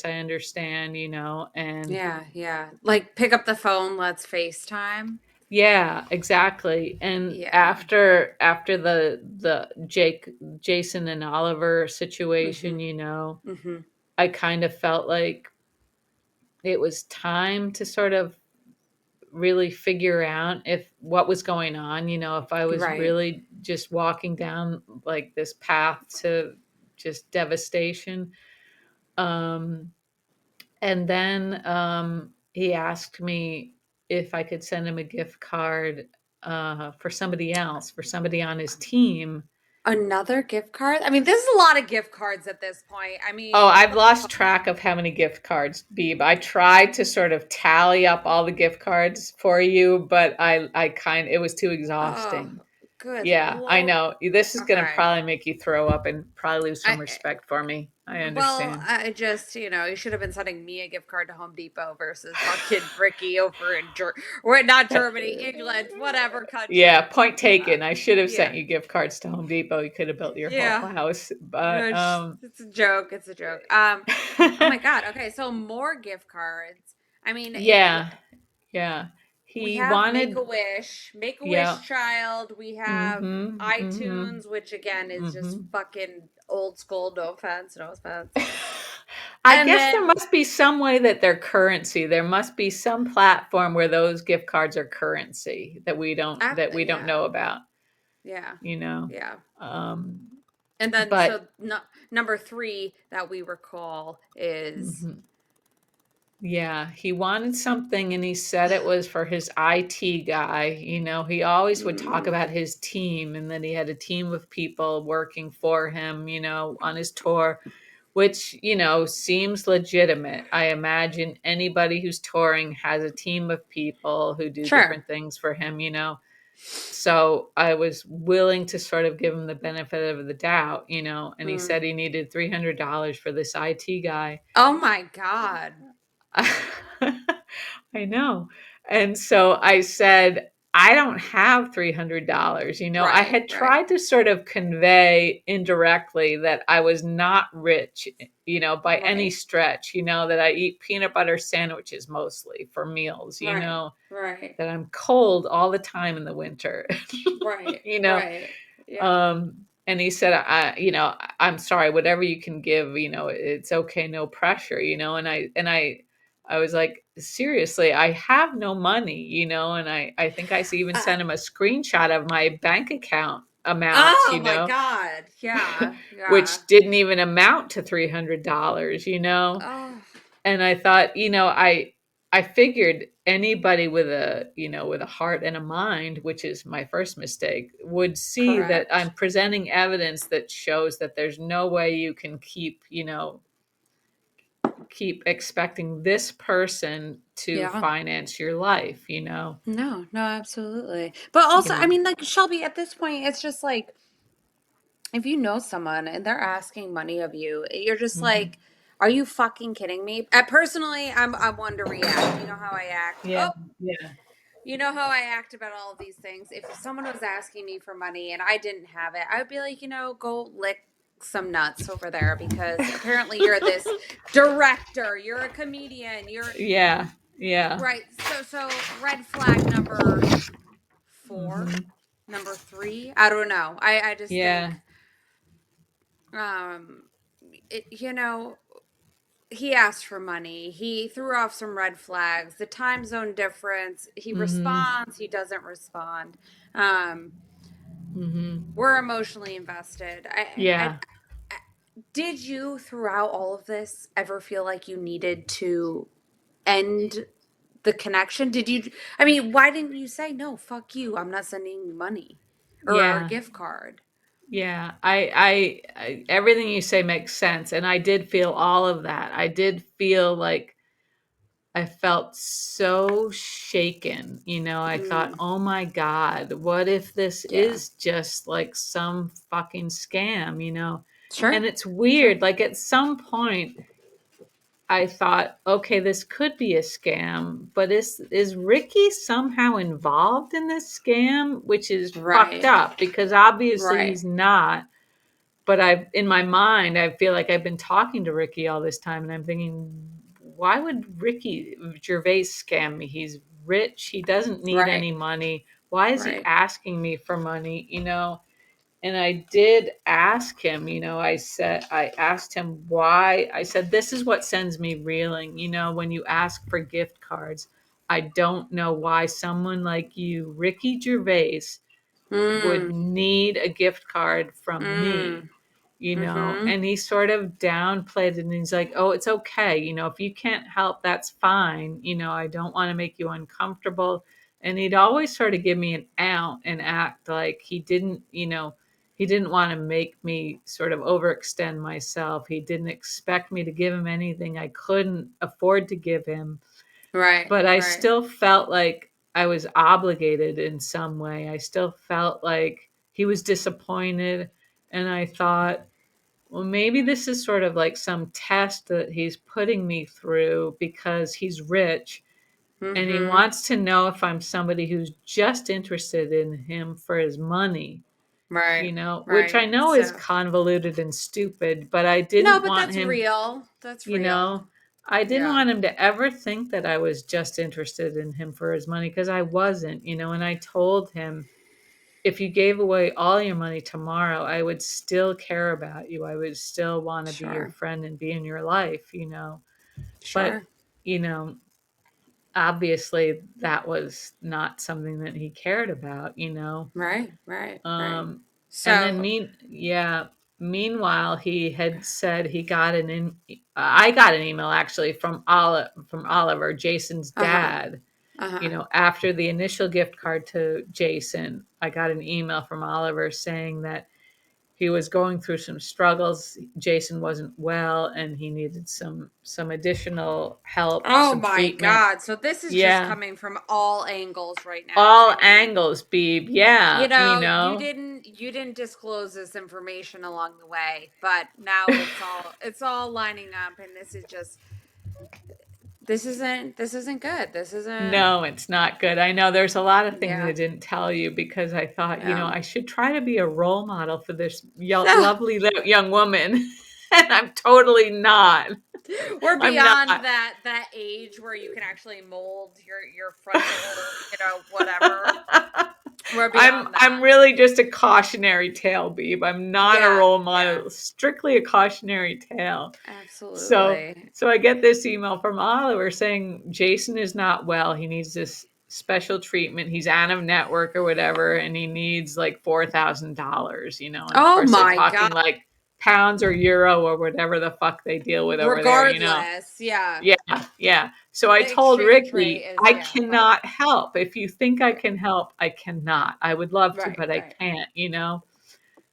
I understand, and Yeah. Yeah. Like, pick up the phone, let's FaceTime. yeah, exactly. And Yeah. after the Jason and Oliver Mm-hmm. situation, Mm-hmm. I kind of felt like it was time to sort of really figure out if what was going on, if I was Right. really just walking down like this path to just devastation. Um And then he asked me if I could send him a gift card for somebody else, for somebody on his team. Another gift card? I mean, this is a lot of gift cards at this point. I Oh, mean, I've lost track of how many gift cards, Beeb. I tried to sort of tally up all the gift cards for you, but it was too oh, exhausting. good Yeah, I Lord. know. This is going to Okay. probably make you throw up and probably lose some I respect for me. I well, understand. I just, you should have been sending me a gift card to Home Depot versus fucking Ricky over in or not That, Germany, England, whatever yeah, country. point Uh, taken. I should have yeah. sent you gift cards to Home Depot. You could have built your whole Yeah. house. But It's a joke. It's a joke. Oh my God. Okay, so more gift cards. I mean, yeah, yeah. we He have wanted, Make a Wish yeah. child. We have Mhm. Mhm. iTunes, which again is just Mhm. fucking old school. No offense, no offense. I And guess there then, must be some way that they're currency. There must be some platform where those gift cards are currency that we don't yeah, know about, yeah, you know. yeah. Um And then, but so no, number three that we recall is, mhm. Yeah, he wanted something and he said it was for his IT guy. He always would talk about mm, his team and that he had a team of people working for him, on his tour, which, seems legitimate. I imagine anybody who's touring has a team of people who do sure. different things for him. So I was willing to sort of give him the benefit of the doubt, and he Mm. said he needed $300 for this IT guy. Oh my God. I know. And so I said, I don't have $300. I Right, had right, tried to sort of convey indirectly that I was not rich, by any right, stretch, that I eat peanut butter sandwiches mostly for meals, right, right, that I'm cold all the time in the winter, right, you know, right. Yeah. and he said, I'm sorry, whatever you can give, it's okay, no pressure, and I was like, seriously, I have no money, and I think I even Uh, sent him a screenshot of my bank account amounts, oh my God. Yeah, yeah. which didn't even amount to $300. Oh, And I thought, I figured anybody with a heart and a mind, which is my first mistake, would see that correct. I'm presenting evidence that shows that there's no way you can keep, keep expecting this person to Yeah. finance your life, you know? No, no, absolutely. But also, I Yeah. mean, like Shelby, at this point, it's just like if you know someone and they're asking money of you, you're just Hmm. like, are you fucking kidding me? Personally, I'm one to react. You know how I act. Yeah. Oh, Yeah. you know how I act about all of these things. If someone was asking me for money and I didn't have it, I would be like, go lick some nuts over there because apparently you're this director, you're a comedian, you're Yeah. Yeah. right. So red flag number four, Hmm. number three. I don't know. I just Yeah. think um it, he asked for money. He threw off some red flags. The time zone difference. He Hmm. responds. He doesn't respond. Um, Hmm. we're emotionally invested. Yeah. Did you, throughout all of this, ever feel like you needed to end the connection? Did you? I mean, why didn't you say no? Fuck you. I'm not sending you money or a Yeah. gift card. Yeah. Everything you say makes sense. And I did feel all of that. I did feel like I felt so shaken. You know, I thought, Mm, oh my God, what if this yeah. is just like some fucking scam, you know? Sure. And it's Sure. weird. Like at some point, I thought, okay, this could be a scam, but is Ricky somehow involved in this scam, which is fucked Right. up because obviously Right. he's not. But in my mind, I feel like I've been talking to Ricky all this time, and I'm thinking, why would Ricky Gervais scam me? He's rich. He doesn't need Right. any money. Why is he Right. asking me for money? You know, and I did ask him, you know, I asked him why. I said, this is what sends me reeling. You know, when you ask for gift cards, I don't know why someone like you, Ricky Gervais, would Mm. need a gift card from me, Mm. you know. Mm-hmm. And he sort of downplayed it and he's like, oh, it's okay, you know, if you can't help, that's fine, you know, I don't want to make you uncomfortable. And he'd always sort of give me an out and act like he didn't, you know, he didn't want to make me sort of overextend myself. He didn't expect me to give him anything I couldn't afford to give him, Right. but I Right. still felt like I was obligated in some way. I still felt like he was disappointed. And I thought, well, maybe this is sort of like some test that he's putting me through because he's rich and he Mm-hmm. wants to know if I'm somebody who's just interested in him for his money, you Right. know, which I Right. know is So convoluted and stupid, but I no, didn't but want that's him, real. That's you real. know, I didn't Yeah. want him to ever think that I was just interested in him for his money because I wasn't, you know, and I told him if you gave away all your money tomorrow, I would still care about you. I would still want to be your Sure. friend and be in your life, you know. But, Sure. you know, obviously that was not something that he cared about, you know. Right. Right. Right. Um, and then So. yeah, meanwhile, he had said he got I got an email actually from Oliver, Jason's Uh huh. dad. Uh You huh. know, after the initial gift card to Jason, I got an email from Oliver saying that he was going through some struggles. Jason wasn't well and he needed some additional help, Oh some my treatment. God. So this is just Yeah. coming from all angles right now All to me. angles, Beeb. Yeah, you You know. didn't disclose this information along the way, but now it's all lining up and this isn't good. This isn't No, it's not good. I know there's a lot of things I yeah. didn't tell you because I thought, you know, Yeah. I should try to be a role model for this lovely young woman. And I'm totally not. We're I'm beyond not. that age where you can actually mold your frontal, whatever. We're beyond I'm that. really just a cautionary tale, Beeb. I'm not a Yeah, role yeah. model, strictly a cautionary tale. So Absolutely. so I get this email from Oliver saying Jason is not well. He needs this special treatment. He's out of network or whatever, and he needs like $4,000, you know. And of Oh course they're my God. talking like pounds or euro or whatever the fuck they deal with over there, you know. Regardless, yeah. Yeah, yeah. So I The told exchange rate Ricky, is I yeah, but cannot help. If you think I right. can help, I cannot. I would love to, Right, but I right. can't, you know?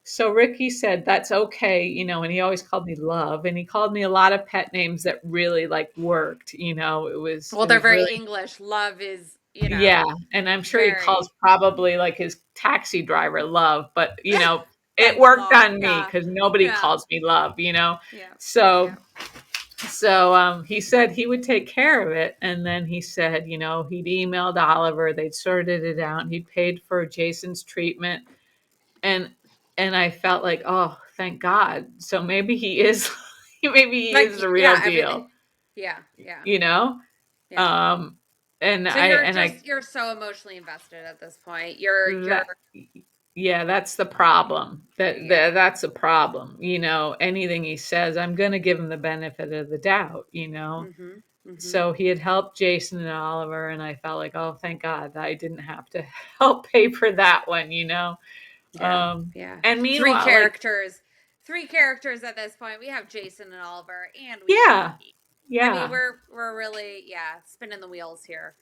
So Ricky said that's okay, and he always called me love, and he called me a lot of pet names that really like worked. It was Well, it they're was very really. English. Love is, Yeah, and I'm sure he calls very, probably like his taxi driver love, but it that's worked love. on me Yeah. because nobody Yeah. calls me love. Yeah. So Yeah. he said he would take care of it, and then he said, he'd emailed Oliver, they'd sorted it out, and he'd paid for Jason's treatment, and I felt like, oh, thank God. So maybe he is, maybe he Like, is the real yeah, everything. deal, Yeah. Yeah. you know. Yeah. Um, and So I you're and just, I you're so emotionally invested at this point. You're, that yeah, that's the problem. yeah. That's a problem. Anything he says, I'm going to give him the benefit of the doubt. Mm-hmm. Mm-hmm. So he had helped Jason and Oliver, and I felt like, oh, thank God that I didn't have to help pay for that one. Yeah. Yeah. And Three meanwhile, like, characters. Three characters at this point. We have Jason and Oliver, and we have yeah, Ricky. I mean, yeah. we're really, yeah, spinning the wheels here.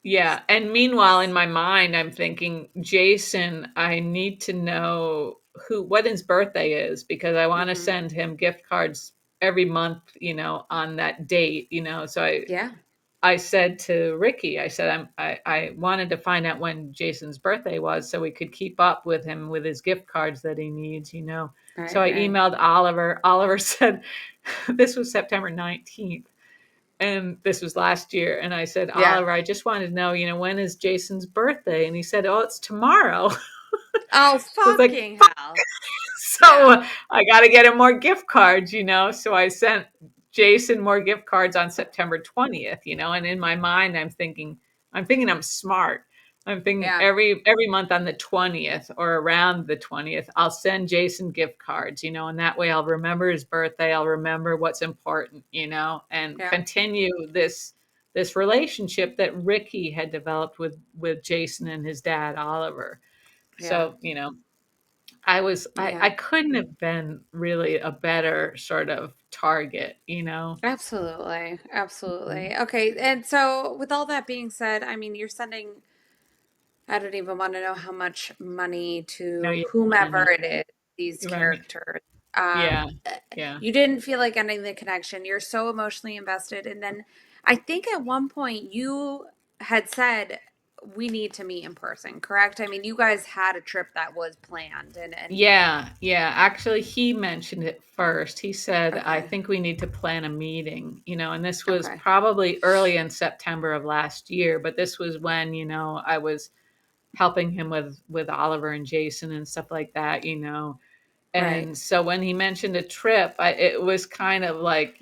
Yeah, Just, and meanwhile, in just my mind, I'm thinking, Jason, I need to know what his birthday is because I want to mm-hmm. send him gift cards every month, on that date. So Yeah. I said to Ricky, I said, I wanted to find out when Jason's birthday was so we could keep up with him with his gift cards that he needs. So Right. I Right. emailed Oliver. Oliver said this was September 19th. And this was last year. And I said, Yeah. Oliver, I just wanted to know, when is Jason's birthday? And he said, oh, it's tomorrow. I Oh, was like, fucking hell. Yeah. so I got to get him more gift cards. So I sent Jason more gift cards on September 20th. And in my mind, I'm thinking I'm smart. I'm thinking Yeah. every month on the 20th or around the 20th, I'll send Jason gift cards, and that way I'll remember his birthday. I'll remember what's important, and Yeah. continue this relationship that Ricky had developed with Jason and his dad, Oliver. Yeah. So, I Yeah. couldn't have been really a better sort of target. Absolutely. Mhm. Absolutely. Okay. And so, with all that being said, I mean, you're sending, I don't even want to know how much money No, to you don't wanna whomever know. it is, these Right. characters. Yeah. Yeah. You didn't feel like getting the connection. You're so emotionally invested. And then I think at one point you had said, we need to meet in person, correct? I mean, you guys had a trip that was planned and Yeah, yeah. Actually, he mentioned it first. He said, I okay. think we need to plan a meeting, and this was Okay. probably early in September of last year, but this was when, I was helping him with Oliver and Jason and stuff like that. Right. And so when he mentioned a trip, it was kind of like,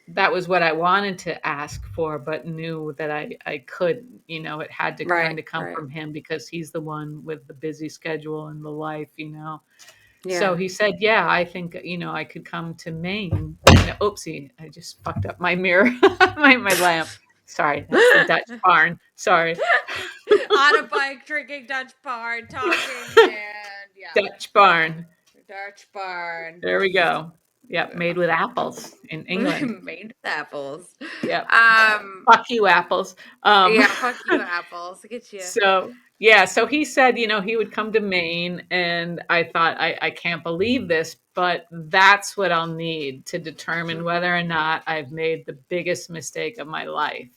that was what I wanted to ask for, but knew that I couldn't. It had to kind Right. of come Right. from him because he's the one with the busy schedule and the life. So Yeah. he said, yeah, I think, I could come to Maine. Oopsie, I just fucked up my mirror, my lamp. Sorry, that's the Dutch barn. Sorry, On a bike, drinking Dutch barn, talking, and yeah, Dutch barn. Dutch barn. There we go. Yep, made with apples in England. Made with apples. Yep. Um, Fuck you, apples. Um, yeah, fuck you, apples. Look at you. So yeah, so he said, he would come to Maine, and I thought, I can't believe this, but that's what I'll need to determine Hmm. whether or not I've made the biggest mistake of my life.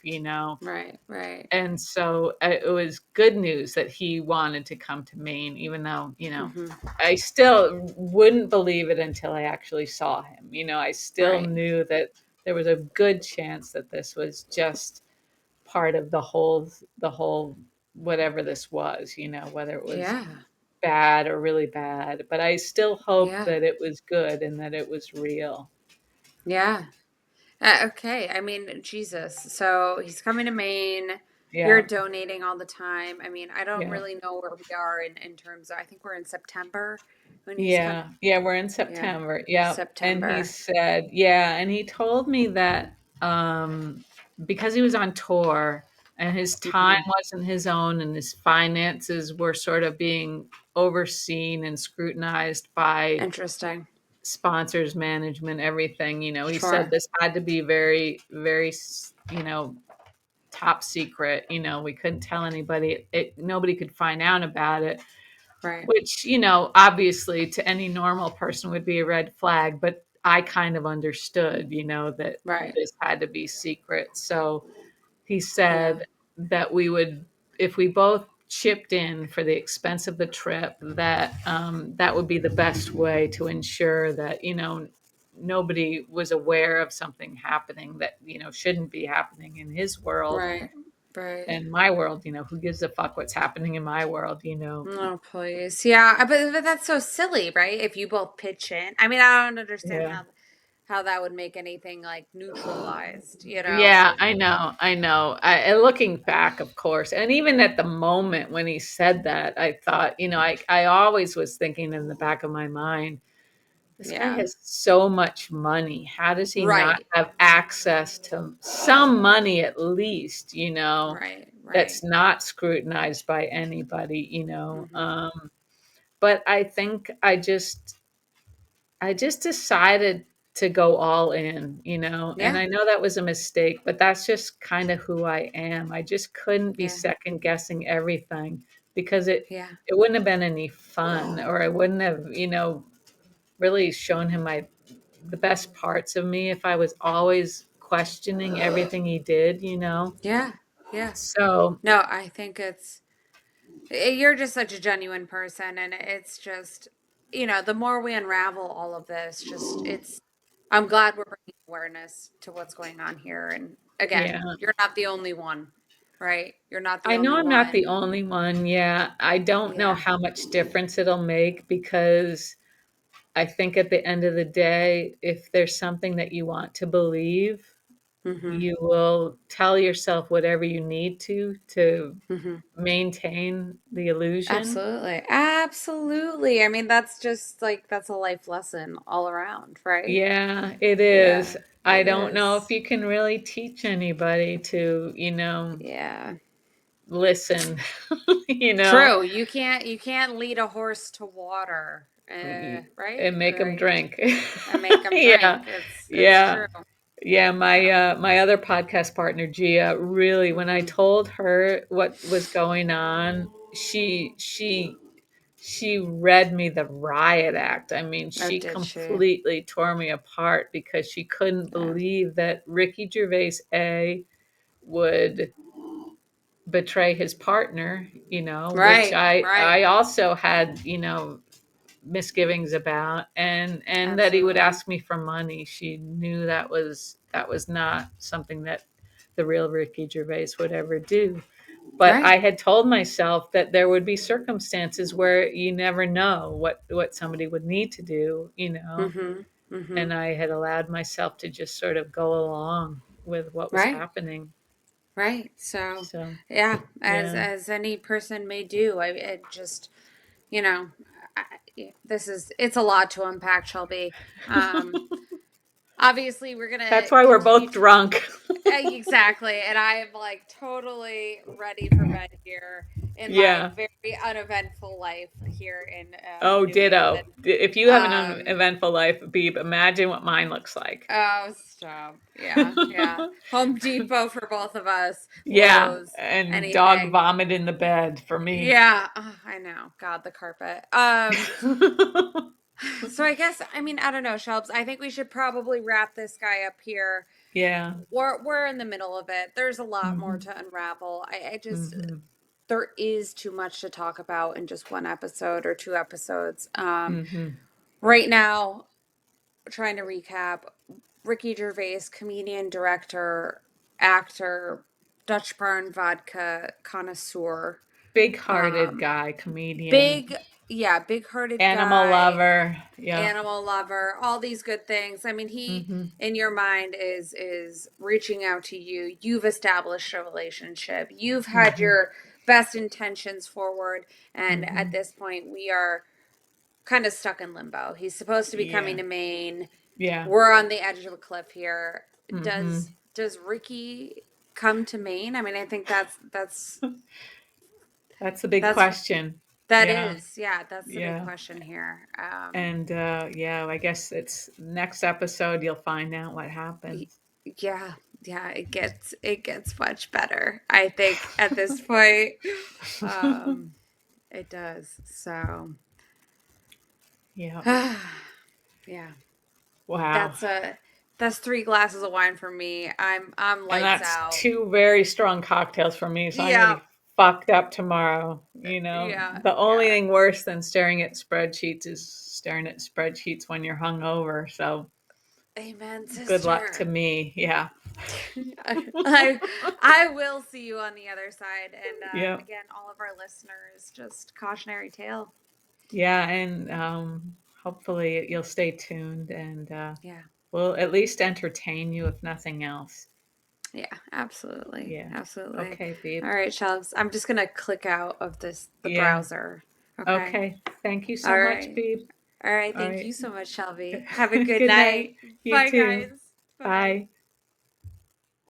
Right, right. And so it was good news that he wanted to come to Maine, even though, Hmm. I still wouldn't believe it until I actually saw him. I still Right. knew that there was a good chance that this was just part of the whole whatever this was, whether it was Yeah, bad or really bad, but I still hoped yeah, that it was good and that it was real. yeah. Okay, I mean, Jesus. So he's coming to Maine. You're Yeah, donating all the time. I mean, I don't yeah, really know where we are in terms of, I think we're in September when he's coming. yeah, we're in Yeah, September. Yeah, and he September. said, yeah, and he told me that because he was on tour and his time Hmm. wasn't his own and his finances were sort of being overseen and scrutinized by Interesting. sponsors, management, everything. He said Sure. this had to be very, very, top secret. We couldn't tell anybody. Nobody could find out about it. Right. which, obviously to any normal person would be a red flag, but I kind of understood, that Right. this had to be secret. So he Yeah. said that we would, if we both chipped in for the expense of the trip, that that would be the best way to ensure that nobody was aware of something happening that shouldn't be happening in his world Right. Right. and my world. Who gives a fuck what's happening in my world. Oh, please. Yeah, but that's so silly, right? If you both pitch in. I mean, I don't understand Yeah. how that would make anything like neutralized, you know? Yeah, I know. And looking back, of course, and even at the moment when he said that, I thought, I always was thinking in the back of my mind, this guy Yeah. has so much money. How does he not Right. have access to some money at least, Right. that's Right. not scrutinized by anybody? Hmm. But I think I just decided to go all in, and Yeah. I know that was a mistake, but that's just kind of who I am. I just couldn't be Yeah. second guessing everything because it Yeah. it wouldn't have been any fun, or I wouldn't have, really shown him the best parts of me if I was always questioning everything he did. Yeah. Yeah. So, No, I think you're just such a genuine person, and it's just, the more we unravel all of this, just I'm glad we're bringing awareness to what's going on here. And again, yeah. you're not the only one, right? You're not the I know only I'm not the one. only one. Yeah. I don't know Yeah. how much difference it'll make because I think at the end of the day, if there's something that you want to believe, Mm-hmm. you will tell yourself whatever you need to Mm-hmm. maintain the illusion. Absolutely. Absolutely. I mean, that's just like that's a life lesson all around, right? Yeah, it Yeah, is. I it don't know if is. you can really teach anybody to Yeah. listen, you know, True. You can't lead a horse to water, right? and make them Right. drink. And make them Yeah. drink. It's Yeah. true. Yeah, my Yeah. my other podcast partner Gia, really, when I Mm-hmm. told her what was going on, she read me the riot act. I mean, Oh, she did she? completely tore me apart because she couldn't Yeah. believe that Ricky Gervais would betray his partner, which Right. I Right. I also had, misgivings about, and that he would Absolutely. ask me for money. She knew that was not something that the real Ricky Gervais would ever do. But I Right. had told myself that there would be circumstances where you never know what somebody would need to do, Mm-hmm. Mm-hmm. and I had allowed myself to just sort of go along with what was Right. happening. Right. So, So, yeah, as yeah. as any person may do, it just, you know, yeah, it's a lot to unpack, Shelby. Um, obviously, we're gonna That's why we're continue both to drunk. exactly, and I am like totally ready for bed here in my Yeah. very uneventful life here in Oh, New England. ditto. If you have an Um, uneventful life, Beeb, imagine what mine looks like. oh, stop. Yeah, yeah. Home Depot for both of us. Yeah, Lowe's, and dog anything. vomit in the bed for me. Yeah, I know. God, the carpet. So I guess I mean I don't know, Shelbs. I think we should probably wrap this guy up here. Yeah. We're in the middle of it. There's a lot more Mhm. to unravel. I just Mhm. there is too much to talk about in just one episode or two episodes. Mhm. Right now, trying to recap, Ricky Gervais, comedian, director, actor, Dutch burn vodka connoisseur, Big-hearted um, guy, comedian, big, yeah, big hearted animal guy, lover. Yeah. animal lover, all these good things. I mean, he Mhm. in your mind is reaching out to you. You've established a relationship. You've had Mhm. your best intentions forward, and at Mhm. this point, we are kind of stuck in limbo. He's supposed to be coming Yeah. to Maine. Yeah. We're on the edge of a cliff here. Does Mhm. does Ricky come to Maine? I mean, I think That's a big that's question. that Yeah. is, yeah, that's the big Yeah. question here. And yeah, I guess it's next episode you'll find out what Y- happens. yeah, yeah, it gets much better. I think at this point. Um It does. So, Yeah. yeah, Wow. that's a that's 3 glasses of wine for me. I'm And lights that's out. two very strong cocktails for me, so I'm gonna Yeah, be fucked up tomorrow. You know, yeah, the only yeah. thing worse than staring at spreadsheets is staring at spreadsheets when you're hungover. So Amen, good luck to sister. me. Yeah. I I will see you on the other side. And Yeah. again, all of our listeners, just cautionary tale. Yeah. And hopefully you'll stay tuned and Yeah, we'll at least entertain you if nothing else. yeah, absolutely, Yeah. absolutely. Okay, babe. All right, Shelves. I'm just gonna click out of the Yeah. browser. Okay. Okay. Thank you so All much, right. babe. All right. All Thank right. you so much, Shelby. Have a good Good night. night. You Bye, too. guys. Bye bye. Bye.